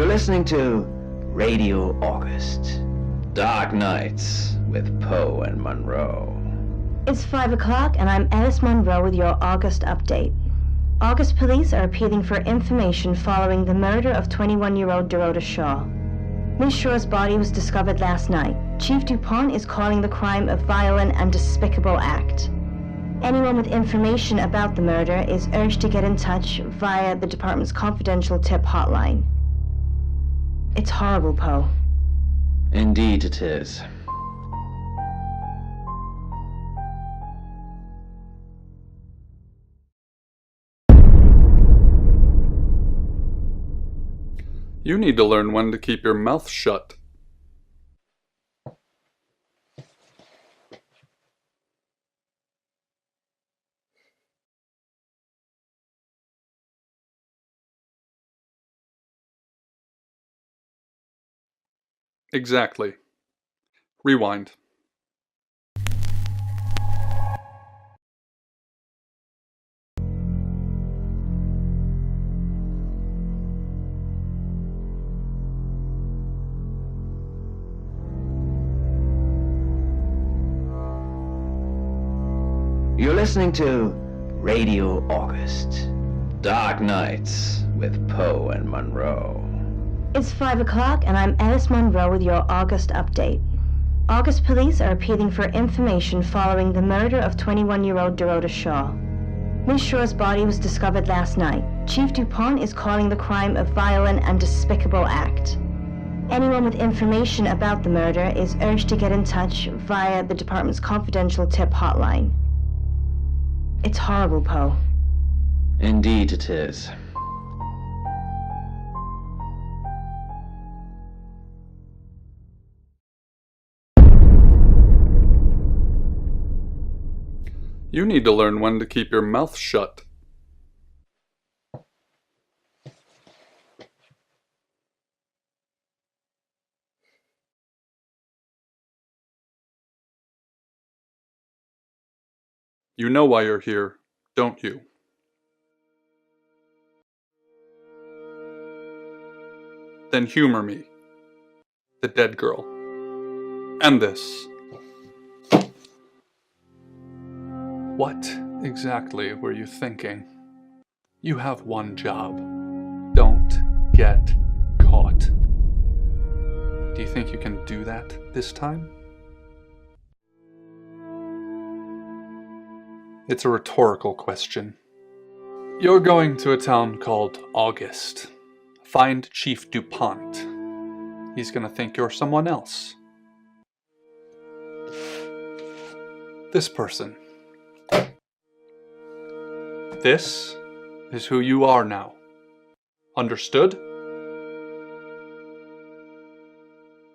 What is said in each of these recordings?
You're listening to Radio August. Dark Nights with Poe and Monroe. It's 5 o'clock and I'm Alice Monroe with your August update. August police are appealing for information following the murder of 21-year-old Dorota Shaw. Miss Shaw's body was discovered last night. Chief DuPont is calling the crime a violent and despicable act. Anyone with information about the murder is urged to get in touch via the department's confidential tip hotline. It's horrible, Poe. Indeed it is. You need to learn when to keep your mouth shut. Exactly. Rewind. You're listening to Radio August. Dark Nights with Poe and Monroe. It's 5 o'clock and I'm Alice Monroe with your August update. August police are appealing for information following the murder of 21-year-old Dorota Shaw. Miss Shaw's body was discovered last night. Chief DuPont is calling the crime a violent and despicable act. Anyone with information about the murder is urged to get in touch via the department's confidential tip hotline. It's horrible, Poe. Indeed it is. You need to learn when to keep your mouth shut. You know why you're here, don't you? Then humor me, the dead girl, and this. What exactly were you thinking? You have one job. Don't get caught. Do you think you can do that this time? It's a rhetorical question. You're going to a town called August. Find Chief DuPont. He's gonna think you're someone else. This person. This is who you are now. Understood?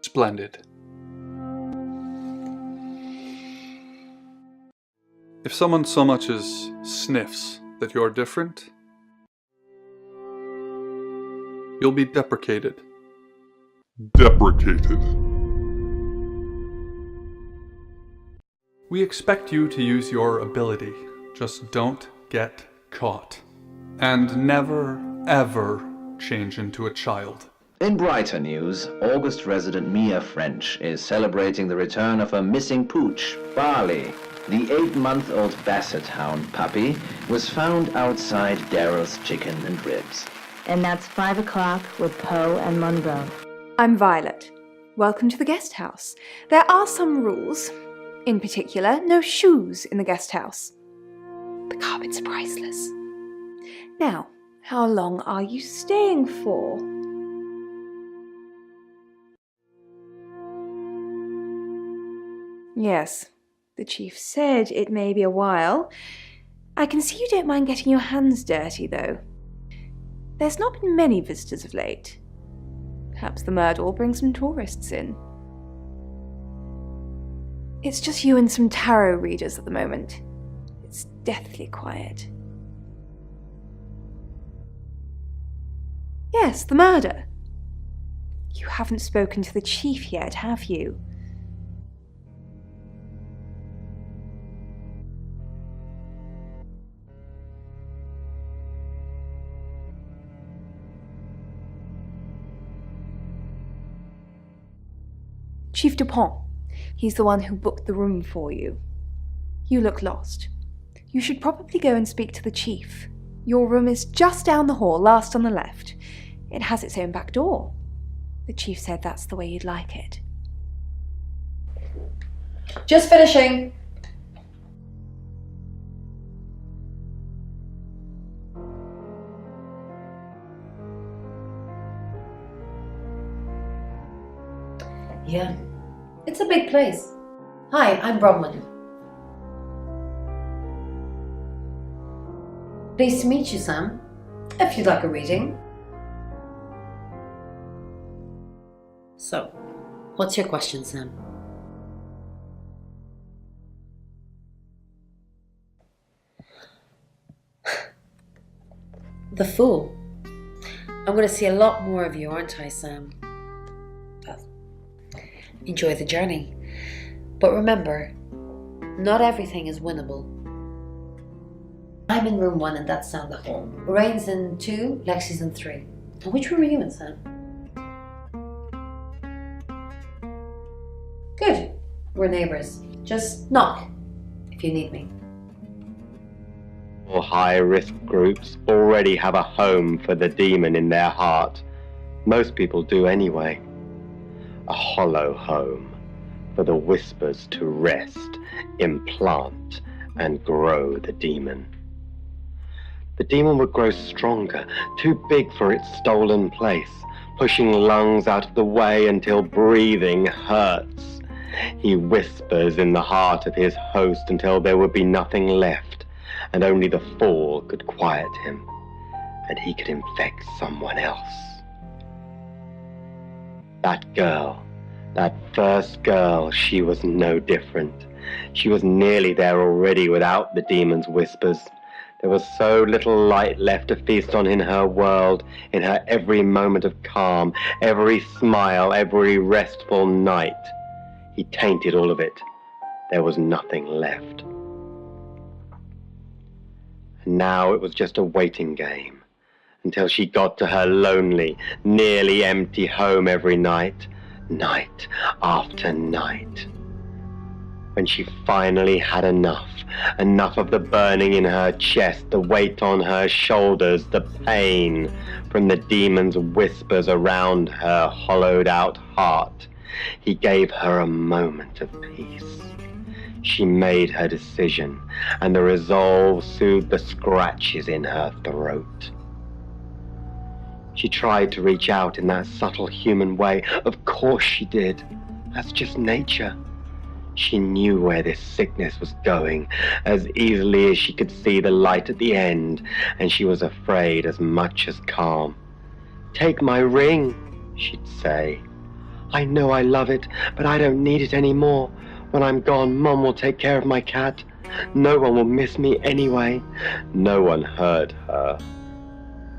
Splendid. If someone so much as sniffs that you're different, you'll be deprecated. Deprecated. We expect you to use your ability. Just don't get caught. And never, ever change into a child. In brighter news, August resident Mia French is celebrating the return of her missing pooch, Barley. The 8-month-old Basset Hound puppy was found outside Daryl's Chicken and Ribs. And that's 5 o'clock with Poe and Monroe. I'm Violet. Welcome to the guest house. There are some rules. In particular, no shoes in the guest house. The carpets are priceless. Now, how long are you staying for? Yes, the chief said it may be a while. I can see you don't mind getting your hands dirty, though. There's not been many visitors of late. Perhaps the murder will bring some tourists in. It's just you and some tarot readers at the moment. It's deathly quiet. Yes, the murder. You haven't spoken to the chief yet, have you? Chief Dupont. He's the one who booked the room for you. You look lost. You should probably go and speak to the chief. Your room is just down the hall, last on the left. It has its own back door. The chief said that's the way you'd like it. Just finishing. Yeah, it's a big place. Hi, I'm Bronwyn. Pleased to meet you, Sam. If you'd like a reading. So, what's your question, Sam? The Fool. I'm going to see a lot more of you, aren't I, Sam? Enjoy the journey. But remember, not everything is winnable. I'm in room 1 and that's down the hall. Lorraine's in 2, Lexi's in 3. And which room are you in, Sam? Good. We're neighbours. Just knock if you need me. High-risk groups already have a home for the demon in their heart. Most people do anyway. A hollow home for the whispers to rest, implant, and grow the demon. The demon would grow stronger, too big for its stolen place, pushing lungs out of the way until breathing hurts. He whispers in the heart of his host until there would be nothing left, and only the Fool could quiet him, and he could infect someone else. That girl, that first girl, she was no different. She was nearly there already without the demon's whispers. There was so little light left to feast on in her world, in her every moment of calm, every smile, every restful night. He tainted all of it. There was nothing left. And now it was just a waiting game, until she got to her lonely, nearly empty home every night, night after night. When she finally had enough of the burning in her chest, the weight on her shoulders, the pain from the demon's whispers around her hollowed out heart, he gave her a moment of peace. She made her decision, and the resolve soothed the scratches in her throat. She tried to reach out in that subtle human way. Of course she did. That's just nature. She knew where this sickness was going as easily as she could see the light at the end, and she was afraid as much as calm. "Take my ring," she'd say. "I know I love it, but I don't need it anymore. When I'm gone, Mom will take care of my cat. No one will miss me anyway." No one heard her.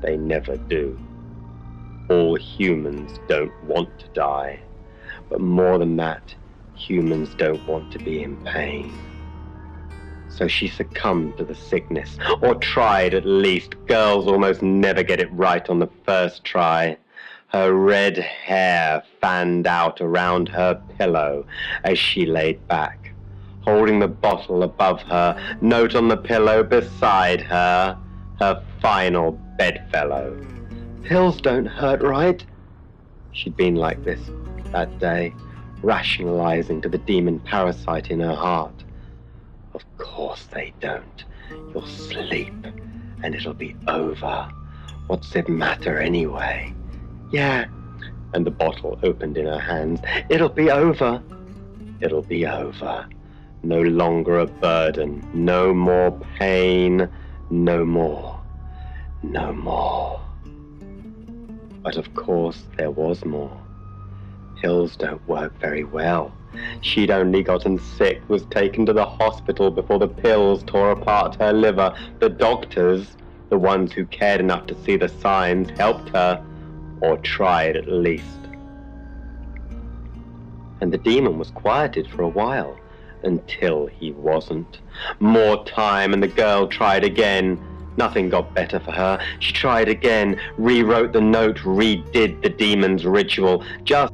They never do. All humans don't want to die. But more than that, humans don't want to be in pain. So she succumbed to the sickness, or tried at least. Girls almost never get it right on the first try. Her red hair fanned out around her pillow as she laid back, holding the bottle above her, note on the pillow beside her, her final bedfellow. "Pills don't hurt, right?" She'd been like this that day, rationalizing to the demon parasite in her heart. "Of course they don't. You'll sleep, and it'll be over. What's it matter anyway?" "Yeah," and the bottle opened in her hands. "It'll be over. It'll be over. No longer a burden. No more pain. No more. No more." But of course there was more. Pills don't work very well. She'd only gotten sick, was taken to the hospital before the pills tore apart her liver. The doctors, the ones who cared enough to see the signs, helped her, or tried at least. And the demon was quieted for a while, until he wasn't. More time, and the girl tried again. Nothing got better for her. She tried again, rewrote the note, redid the demon's ritual, just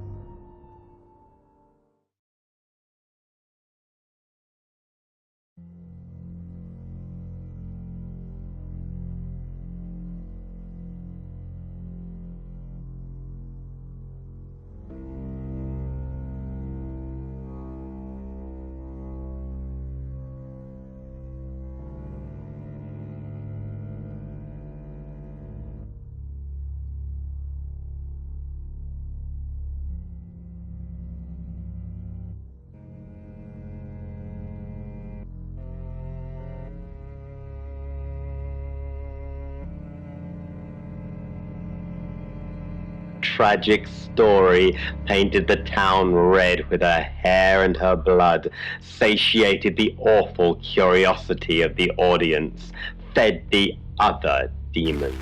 tragic story, painted the town red with her hair and her blood, satiated the awful curiosity of the audience, fed the other demons,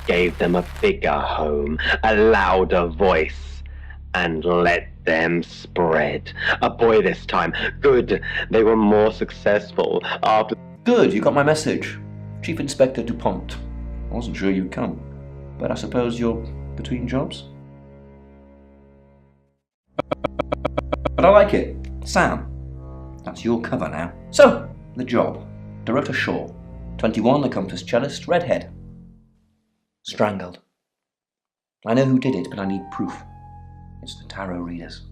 gave them a bigger home, a louder voice, and let them spread. A boy this time. Good. They were more successful after... Good, you got my message. Chief Inspector DuPont. I wasn't sure you'd come, but I suppose you're between jobs? But I like it. Sam, that's your cover now. So, the job. Dorota Shaw, 21, accomplished cellist, redhead. Strangled. I know who did it, but I need proof. It's the tarot readers.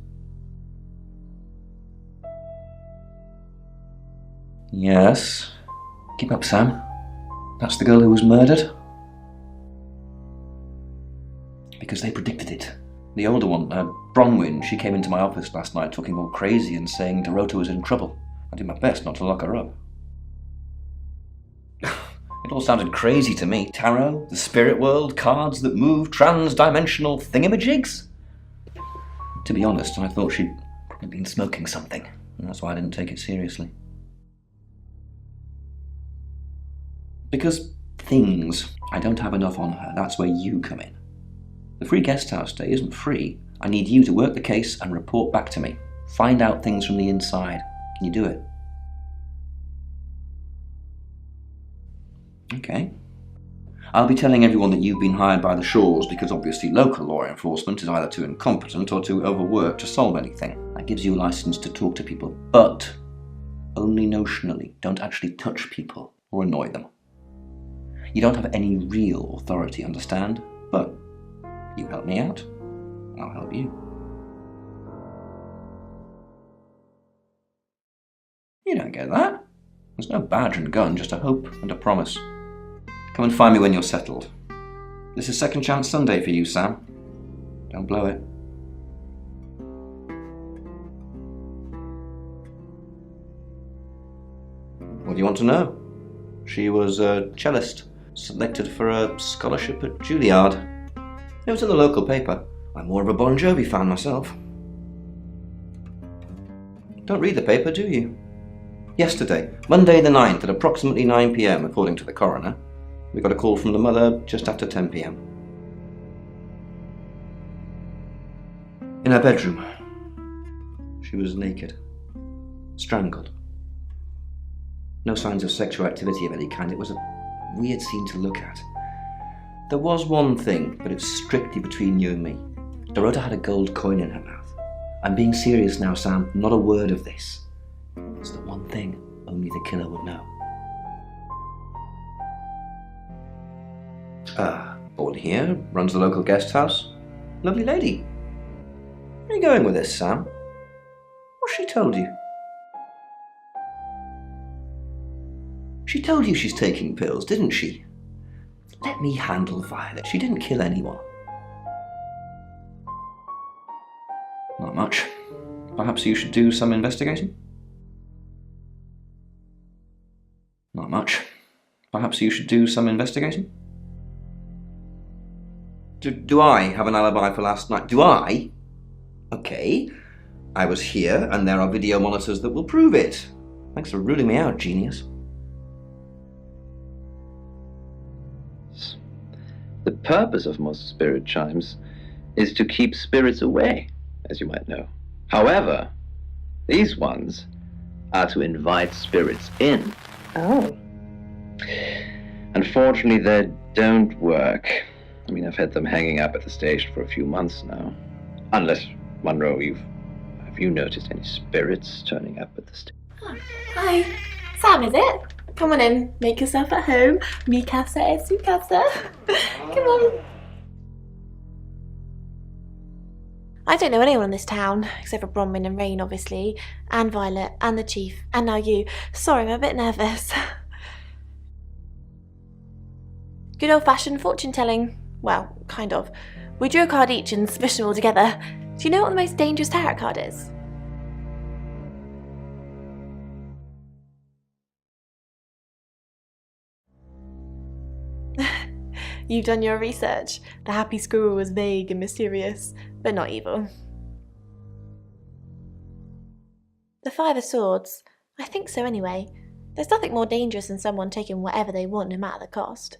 Yes. Keep up, Sam. That's the girl who was murdered? Because they predicted it. The older one, Bronwyn, she came into my office last night talking all crazy and saying Dorota was in trouble. I did my best not to lock her up. It all sounded crazy to me. Tarot, the spirit world, cards that move, trans-dimensional thingamajigs. To be honest, I thought she'd probably been smoking something, and that's why I didn't take it seriously. Because things, I don't have enough on her, that's where you come in. The free guest house stay isn't free. I need you to work the case and report back to me. Find out things from the inside. Can you do it? Okay. I'll be telling everyone that you've been hired by the Shaws because obviously local law enforcement is either too incompetent or too overworked to solve anything. That gives you a license to talk to people, but only notionally. Don't actually touch people or annoy them. You don't have any real authority, understand? But you help me out, I'll help you. You don't get that. There's no badge and gun, just a hope and a promise. Come and find me when you're settled. This is Second Chance Sunday for you, Sam. Don't blow it. What do you want to know? She was a cellist, selected for a scholarship at Juilliard. It was in the local paper. I'm more of a Bon Jovi fan myself. Don't read the paper, do you? Yesterday, Monday the 9th at approximately 9 p.m, according to the coroner, we got a call from the mother just after 10 p.m. In her bedroom. She was naked. Strangled. No signs of sexual activity of any kind. It was a weird scene to look at. There was one thing, but it's strictly between you and me. Dorota had a gold coin in her mouth. I'm being serious now, Sam. Not a word of this. It's the one thing only the killer would know. Born here, runs the local guest house. Lovely lady. Where are you going with this, Sam? What's she told you? She told you she's taking pills, didn't she? Let me handle Violet. She didn't kill anyone. Not much. Perhaps you should do some investigating? Not much. Perhaps you should do some investigating? Do I have an alibi for last night? Do I? Okay. I was here, and there are video monitors that will prove it. Thanks for ruling me out, genius. The purpose of most spirit chimes is to keep spirits away, as you might know. However, these ones are to invite spirits in. Oh. Unfortunately, they don't work. I mean, I've had them hanging up at the station for a few months now. Unless, Monroe, have you noticed any spirits turning up at the station? Oh, hi. Sam, is it? Come on in. Make yourself at home. Mi casa es su casa. Come on. I don't know anyone in this town, except for Bronwyn and Rain, obviously, and Violet, and the Chief, and now you. Sorry, I'm a bit nervous. Good old-fashioned fortune-telling. Well, kind of. We drew a card each and smushed them all together. Do you know what the most dangerous tarot card is? You've done your research. The happy squirrel was vague and mysterious, but not evil. The Five of Swords. I think so anyway. There's nothing more dangerous than someone taking whatever they want no matter the cost.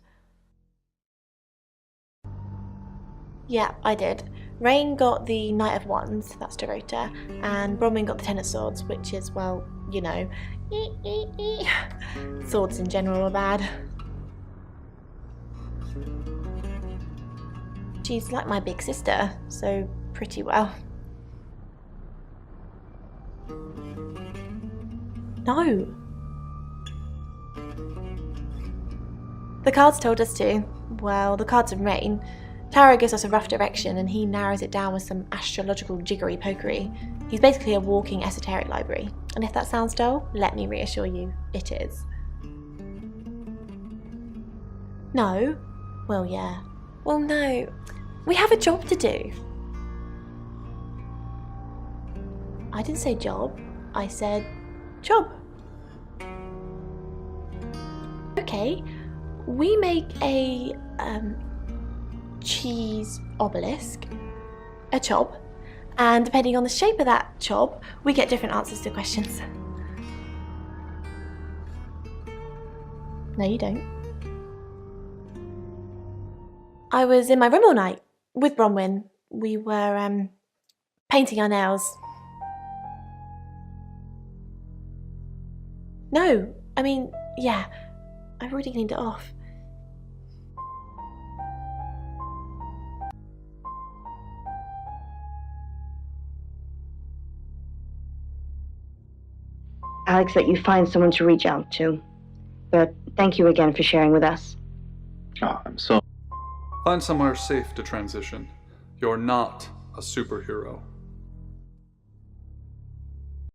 Yeah, I did. Rain got the Knight of Wands, that's Dorota, and Bronwyn got the Ten of Swords, which is, well, you know, swords in general are bad. She's like my big sister, so pretty well. No. The cards told us to. Well, the cards of Rain. Tarot gives us a rough direction and he narrows it down with some astrological jiggery-pokery. He's basically a walking esoteric library. And if that sounds dull, let me reassure you, it is. No? Well, yeah. Well, no. We have a job to do. I didn't say job. I said job. Okay. We make a, cheese obelisk, a chob, and depending on the shape of that chob, we get different answers to questions. No, you don't. I was in my room all night with Bronwyn. We were painting our nails. No, I mean, yeah, I've already cleaned it off. Alex, that you find someone to reach out to. But thank you again for sharing with us. Oh, I'm sorry. Find somewhere safe to transition. You're not a superhero.